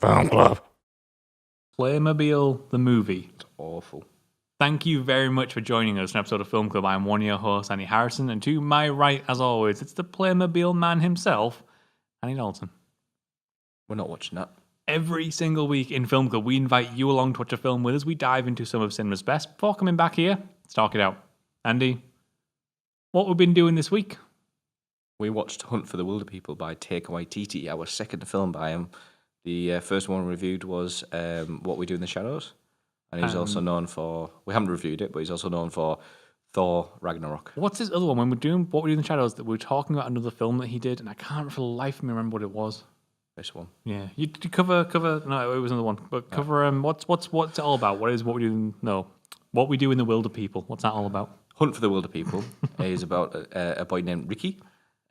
Film Club. Playmobil, the movie. It's awful. Thank you very much for joining us in an episode of Film Club. I'm one of your hosts, Andy Harrison, and to my right, as always, it's the Playmobil man himself, Andy Dalton. We're not watching that. Every single week in Film Club, we invite you along to watch a film with us. We dive into some of cinema's best. Before coming back here, let's talk it out. Andy, what we've been doing this week? We watched Hunt for the Wilderpeople by Taika Waititi, our second film by him. The first one we reviewed was What We Do in the Shadows. And he's also known for, we haven't reviewed it, but he's also known for Thor Ragnarok. What's this other one? When we're doing What We Do in the Shadows, that we were talking about another film that he did, and I can't for the life of me remember what it was. This one. Yeah, you cover. No, it was another one. But cover. What's it all about? What we do? No, What We Do in the Wilderpeople. What's that all about? Hunt for the Wilderpeople is about a boy named Ricky,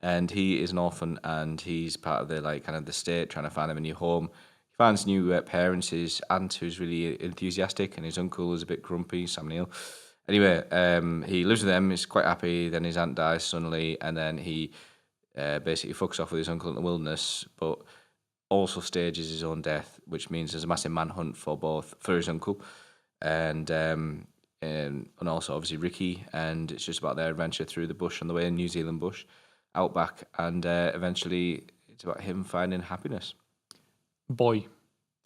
and he is an orphan, and he's part of the the state trying to find him a new home. He finds new parents. His aunt, who's really enthusiastic, and his uncle is a bit grumpy, Sam Neill. Anyway, he lives with them. He's quite happy. Then his aunt dies suddenly, and then he basically fucks off with his uncle in the wilderness, but also stages his own death, which means there's a massive manhunt for his uncle, and also obviously Ricky, and it's just about their adventure through the bush on the way, in New Zealand bush, outback, and eventually it's about him finding happiness. Boy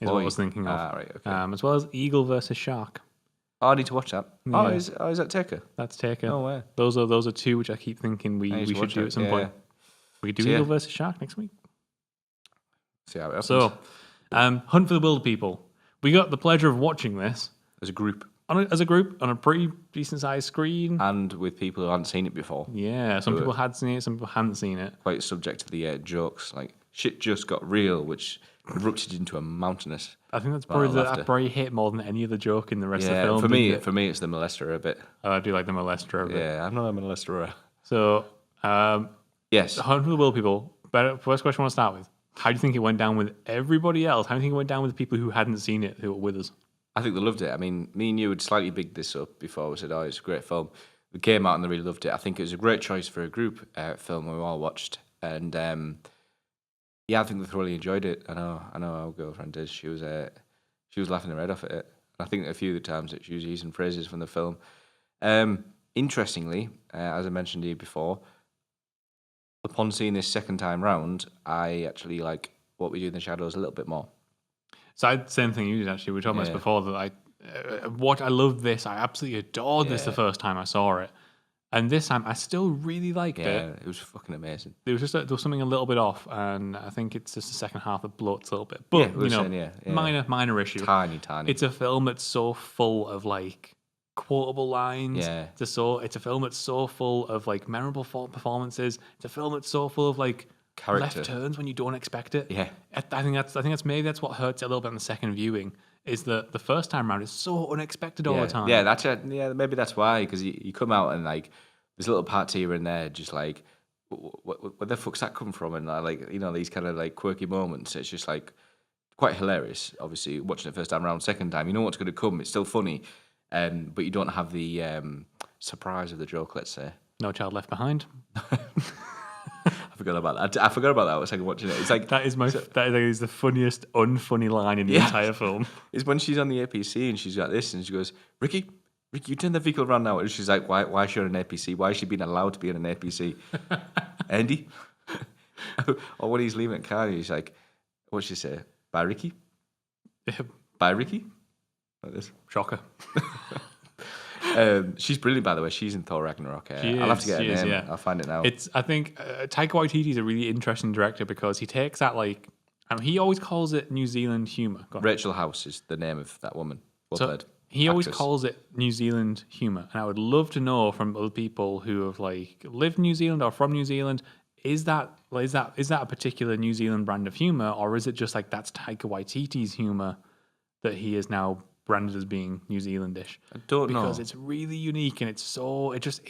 is what I was thinking of. Right, okay. As well as Eagle versus Shark. Oh, I need to watch that. Yeah. Oh, is that Taika? That's Taika. No way. Those are two which I keep thinking we should do at some point. We could do Eagle versus Shark next week. See how it happens. So, Hunt for the Wilderpeople. We got the pleasure of watching this as a group, on a pretty decent sized screen, and with people who hadn't seen it before. Yeah, some people had seen it, some people hadn't seen it. Quite subject to the jokes, like shit just got real, which erupted into a mountainous. I think that's probably hit more than any other joke in the rest of the film. For me, it's the molester a bit. Oh, I do like the molester a bit. Yeah, I'm not a molester. So, yes, Hunt for the Wilderpeople. First question I want to start with. How do you think it went down with everybody else? How do you think it went down with the people who hadn't seen it, who were with us? I think they loved it. I mean, me and you had slightly bigged this up before. We said, oh, it's a great film. We came out and they really loved it. I think it was a great choice for a group film we all watched. And I think they thoroughly enjoyed it. I know our girlfriend did. She was laughing her head off at it. And I think a few of the times that she was using phrases from the film. Interestingly, as I mentioned to you before, upon seeing this second time round, I actually like What We Do in the Shadows a little bit more. So same thing you did, actually. We were talking about this before, that I loved this. I absolutely adored this the first time I saw it. And this time, I still really liked it. Yeah, it was fucking amazing. There was something a little bit off, and I think it's just the second half that bloats a little bit. But, minor issue. Tiny. It's a film that's so full of, quotable lines. Yeah. It's a film that's so full of, memorable performances. It's a film that's so full of, character left turns when you don't expect it. Yeah. I think that's what hurts it a little bit on the second viewing, is that the first time around is so unexpected all the time. Yeah, maybe that's why, because you come out and there's little parts here and there, just where the fuck's that come from? And these kind of quirky moments. It's just quite hilarious. Obviously, watching it first time around, second time, you know what's going to come. It's still funny, but you don't have the surprise of the joke. Let's say No Child Left Behind. I forgot about that. I forgot about that. I was watching it. It's that is the funniest unfunny line in the entire film. It's when she's on the APC and she's got this and she goes, Ricky, you turn the vehicle around now. And she's like, why is she on an APC? Why is she being allowed to be on an APC? Andy? Or when he's leaving the car, he's like, what's she say? Bye, Ricky? Bye, Ricky? Like this. Shocker. She's brilliant, by the way. She's in Thor Ragnarok. I'll have to get her name. Yeah. I'll find it now. I think Taika Waititi is a really interesting director because he takes that he always calls it New Zealand humour. Rachel House is the name of that woman. He always calls it New Zealand humour, and I would love to know from other people who have lived in New Zealand or from New Zealand, is that a particular New Zealand brand of humour, or is it just that's Taika Waititi's humour that he is now branded as being New Zealandish? I don't know, because it's really unique, and it's there's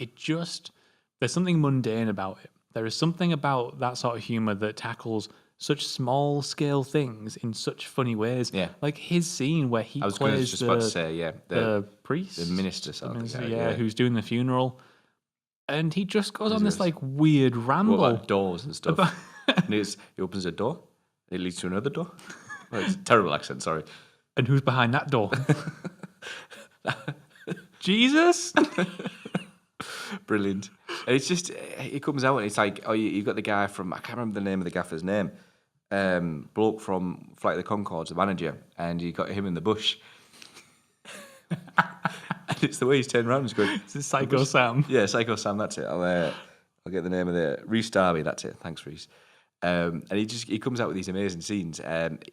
something mundane about it. There is something about that sort of humor that tackles such small scale things in such funny ways. Yeah, like his scene where he plays the priest, the minister, who's doing the funeral, and he just goes on this weird ramble about doors and stuff. And he opens a door, it leads to another door. Well, it's a terrible accent, sorry. And who's behind that door? Jesus? Brilliant. And it's just, it comes out and it's like, oh, you've got the guy from, I can't remember the name of the gaffer's name, bloke from Flight of the Conchords, the manager, and you got him in the bush. And it's the way he's turned around and he's going, This is Psycho Sam. Yeah, Psycho Sam, that's it. I'll get the name of the Reese Darby, that's it. Thanks, Reese. And he comes out with these amazing scenes,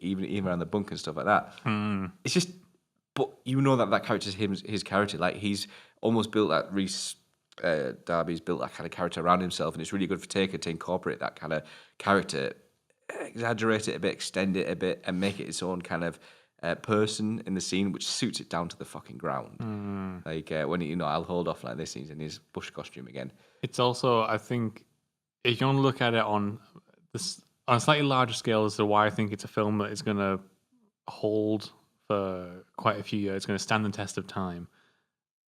even around the bunk and stuff like that. It's just, but you know that character's his character. Like he's almost built that Reese Darby's built that kind of character around himself, and it's really good for Taika to incorporate that kind of character, exaggerate it a bit, extend it a bit, and make it its own kind of person in the scene, which suits it down to the fucking ground. Like when I'll hold off like this, he's in his bush costume again. It's also, I think, if you want to look at it on a slightly larger scale as to why I think it's a film that is going to hold for quite a few years, it's going to stand the test of time.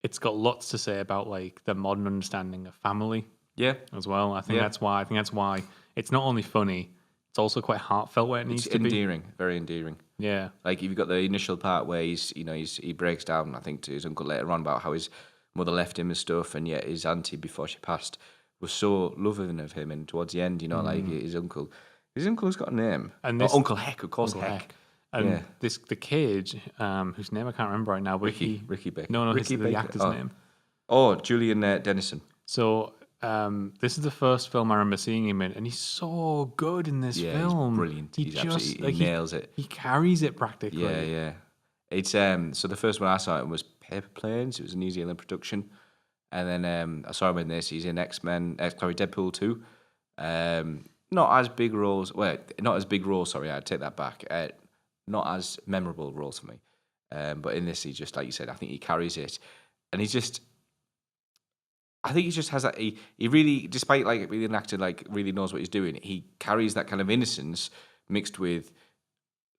It's got lots to say about like the modern understanding of family, as well. I think that's why. It's not only funny, it's also quite heartfelt where it needs to be. It's endearing, very endearing. Yeah, like you've got the initial part where he breaks down, I think, to his uncle later on about how his mother left him and stuff, and yet his auntie before she passed was so loving of him, and towards the end, like his uncle's got a name, and Uncle Heck, of course, Heck. And the kid, whose name I can't remember right now, but Ricky Baker. No, Ricky the actor's name. Oh, Julian Dennison. So this is the first film I remember seeing him in, and he's so good in this film. He's brilliant. He nails it. He carries it practically. Yeah. It's so the first one I saw him was Paper Planes. It was a New Zealand production, and then I saw him in this. He's in Deadpool 2. Not as big roles. Well, not as big roles. Sorry, I'd take that back. Not as memorable roles for me. But in this, he just, like you said, I think he carries it. And I think he just has that, he really, despite like being an actor, like really knows what he's doing, he carries that kind of innocence mixed with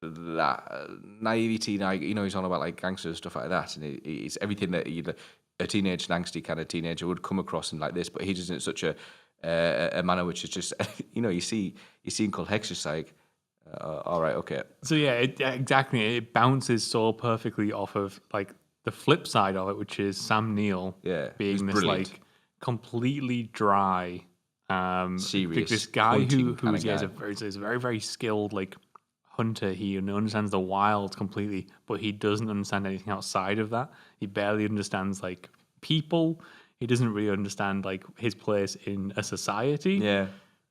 that naivety, he's on about like gangsters, stuff like that. And it's everything that a teenage, angsty kind of teenager would come across in like this, but he does it in such a manner which is just, you see Uncle Heck's just like, all right, okay. So yeah, exactly. It bounces so perfectly off of like the flip side of it, which is Sam Neill being this brilliant, like completely dry, serious, this guy who is a very, very skilled like hunter. He understands the wild completely, but he doesn't understand anything outside of that. He barely understands like people. He doesn't really understand like his place in a society. Yeah.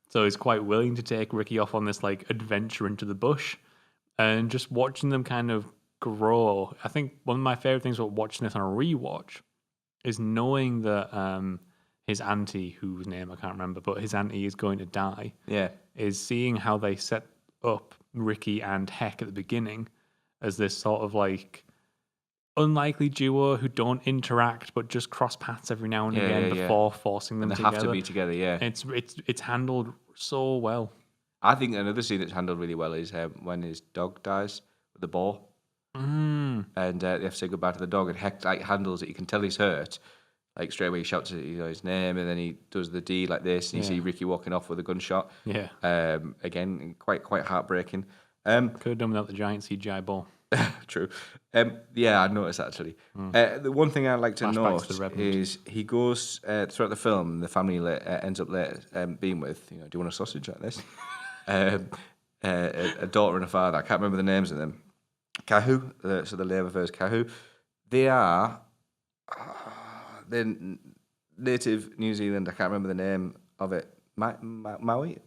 So he's quite willing to take Ricky off on this like adventure into the bush, and just watching them kind of grow. I think one of my favorite things about watching this on a rewatch is knowing that his auntie, whose name I can't remember, but his auntie is going to die. Yeah, is seeing how they set up Ricky and Heck at the beginning as this sort of like unlikely duo who don't interact but just cross paths every now and again before forcing them together. They have to be together, yeah. It's handled so well. I think another scene that's handled really well is when his dog dies with the boar. And they have to say goodbye to the dog, and Heck like handles it. You can tell he's hurt. Like straight away he shouts his name, and then he does the D like this, and you see Ricky walking off with a gunshot. Yeah. Again, quite heartbreaking. Could have done without the giant CGI ball. True. I noticed that actually. The one thing I'd like to note is he goes throughout the film, the family ends up being with, do you want a sausage like this? A daughter and a father. I can't remember the names of them. Kahu, so the name of her is Kahu. They are they're native New Zealand. I can't remember the name of it. Maui?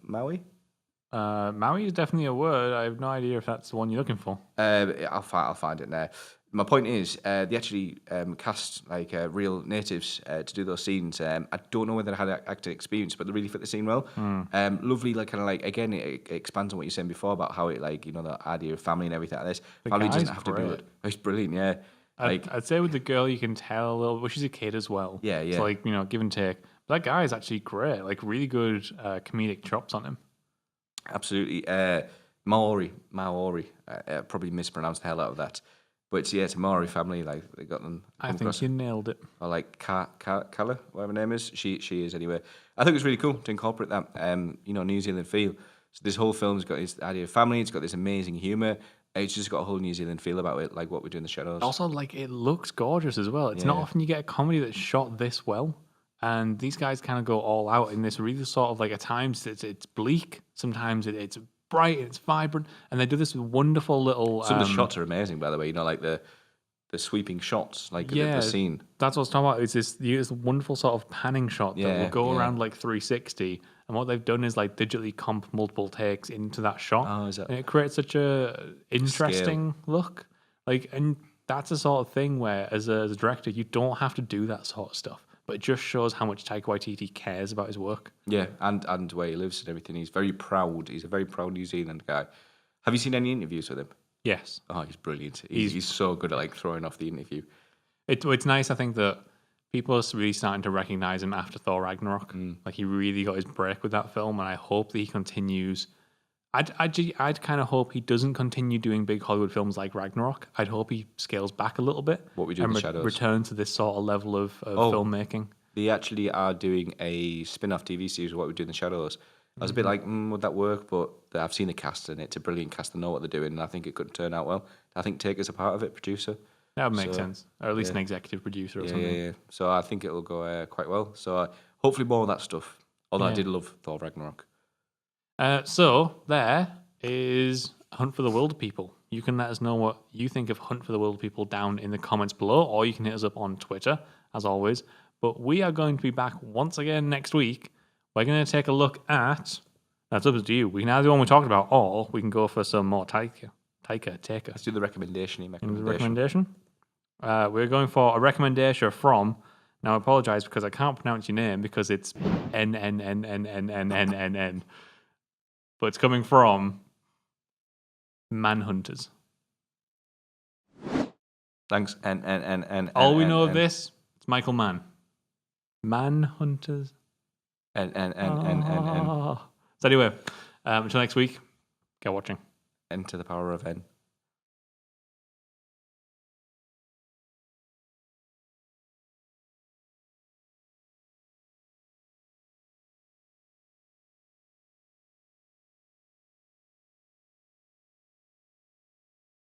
Maui is definitely a word. I have no idea if that's the one you're looking for. I'll find it now. My point is, they actually cast like real natives to do those scenes. I don't know whether they had acting experience, but they really fit the scene well. Lovely, like kind of like again, it expands on what you were saying before about how it like the idea of family and everything like this. Family doesn't have to do it. It's brilliant, yeah. I'd say with the girl you can tell a little, but she's a kid as well. Yeah. It's like give and take. But that guy is actually great. Like really good comedic chops on him. Absolutely. Maori. I probably mispronounced the hell out of that. But it's a Maori family. Like they got them. I think you nailed it. Or like Kala, whatever her name is. She is anyway. I think it's really cool to incorporate that New Zealand feel. So this whole film's got this idea of family. It's got this amazing humour. It's just got a whole New Zealand feel about it, like what we do in the shadows. Also, like, it looks gorgeous as well. It's not often you get a comedy that's shot this well. And these guys kind of go all out in this really sort of like, at times it's bleak, sometimes it's bright, it's vibrant, and they do this wonderful little. Some of the shots are amazing, by the way. You know, like the sweeping shots, like the scene. That's what I was talking about. It's this wonderful sort of panning shot that will go around like 360. And what they've done is like digitally comp multiple takes into that shot. Oh, is that? And it creates such a interesting look. Like, and that's a sort of thing where as a director, you don't have to do that sort of stuff. But it just shows how much Taika Waititi cares about his work. Yeah, and where he lives and everything. He's very proud. He's a very proud New Zealand guy. Have you seen any interviews with him? Yes. Oh, he's brilliant. He's so good at like throwing off the interview. It's nice, I think, that people are really starting to recognize him after Thor Ragnarok. Like, he really got his break with that film, and I hope that he continues. I'd kind of hope he doesn't continue doing big Hollywood films like Ragnarok. I'd hope he scales back a little bit. What we do in the shadows. Return to this sort of level of filmmaking. They actually are doing a spin-off TV series of What We Do in the Shadows. I was a bit like, would that work? But I've seen the cast, and it's a brilliant cast. They know what they're doing, and I think it could turn out well. I think Taika's a part of it, producer. That would make sense. Or at least an executive producer or something. Yeah. So I think it'll go quite well. So hopefully more of that stuff. Although I did love Thor Ragnarok. So there is Hunt for the Wilderpeople. You can let us know what you think of Hunt for the Wilderpeople down in the comments below, or you can hit us up on Twitter, as always. But we are going to be back once again next week. We're going to take a look at... That's up to you. We can either do the one we talked about, or we can go for some more Taika. Let's do the recommendation. We're going for a recommendation from... Now, I apologize because I can't pronounce your name because it's N. But it's coming from Manhunters. Thanks. All we know of this, it's Michael Mann. Manhunters. And. So anyway, until next week, get watching. Enter the power of N.